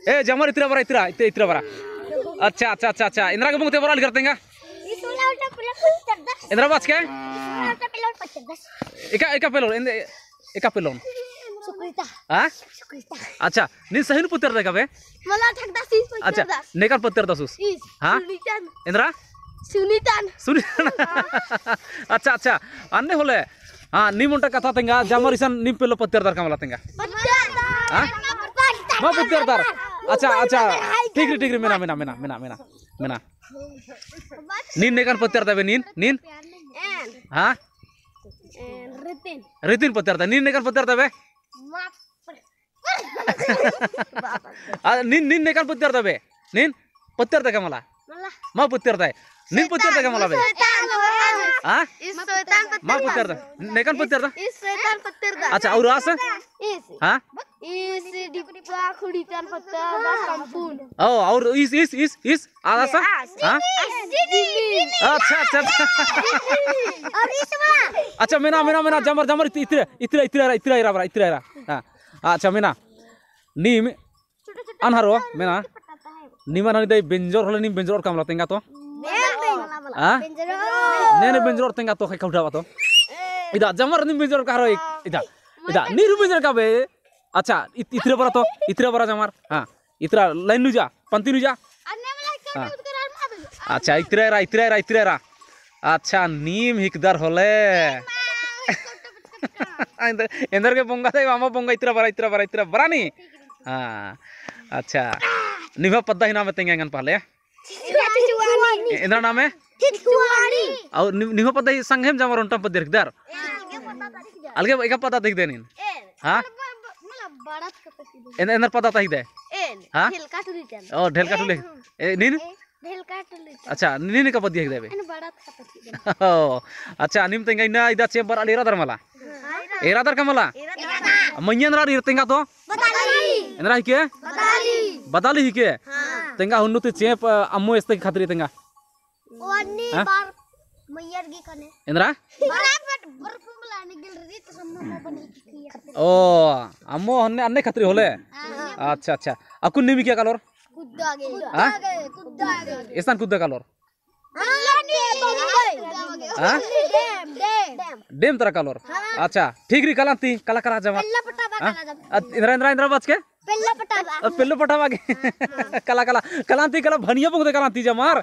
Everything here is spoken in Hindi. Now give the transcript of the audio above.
ए जमर इतरा बरा इतरा इतरा इतरा बरा अच्छा अच्छा अच्छा अच्छा इंद्रा के मुंगते बरा करते हैं इंद्रा बात क्या एका पेलोन एका पेलोन हाँ अच्छा नी सही न पुत्र देखा बे अच्छा नेकर पुत्र दसुस हाँ इंद्रा सुनीतान अच्छा अच्छा अन्ने होले हाँ नी मुंटा कथा तेंगा जमर इसान नी पेलो पुत्र दर कामला तेंगा हाँ माँ पुत्र दर अच्छा अच्छा ठीक रे मेना नीन नेकर पुत्र दबे नीन हाँ रितिन पुत्र दा नीन नेकर पुत्र दबे नीन नेकर पुत्र दबे नीन पुत्र दा कामला माँ पुत्र दा नीन पुत्र दा कामला बे हाँ माँ पुत्र दा नेकर पुत्र दा अच्छा और आस हाँ ओ और इस आसा हाँ अच्छा अच्छा मेना जमर इतरा हाँ अच्छा मेना नीम अनहारो मेना नीमा नानी दे बेंजोर होले नीम बेंजोर कामला तेंगा तो हाँ नेने बेंजोर तेंगा तो खाई उठावा तो इदा जमर नीम बेंजोर का रो इदा नीरु बेंजोर का बे अच्छा इतरा बरा जमर हाँ इतरा लाइन नुजा पंती नुजा हाँ अच्छा इतरा अच्छा नीम हिकदार होले इंदर के पोंगा दे मामा पोंगा इतरा बरा नी हाँ अच्छा निभा पद्दा ही नाम तेंगे गन पहले इंद्र नाम है और निभा पद्दा ही संगेम जमर उन्टा पद्दे रखदार अलगे एका पता देख देनिन हाँ इंदर पता ताही दे हाँ ओ ढेलका टुले नीन अच्छा नीन का पद्दी देबे ओ अच्छा निम तेंगा इना इदा चेंबर अली रादर मला एरादर कमला मयन रार इरतेंगा तो इंद्रा हिके बदाली हिके तेंगा हुन्नुते चेप अम्मो एस्ते खातिर तेंगा ओनी बार मयर गी कने इंद्रा ओ अम्मो हन्ने अन्ने खातिर होले अच्छा अच्छा अकुन निमी क्या कलर कुद्दा एसान कुद्दा कलर डेम तरह कलर अच्छा ठीक री कलांती कला करा जमा इंद्रा बाज के पेल्लो पटावा के कला कलांती कला भनिया पुगदे कलांती जमार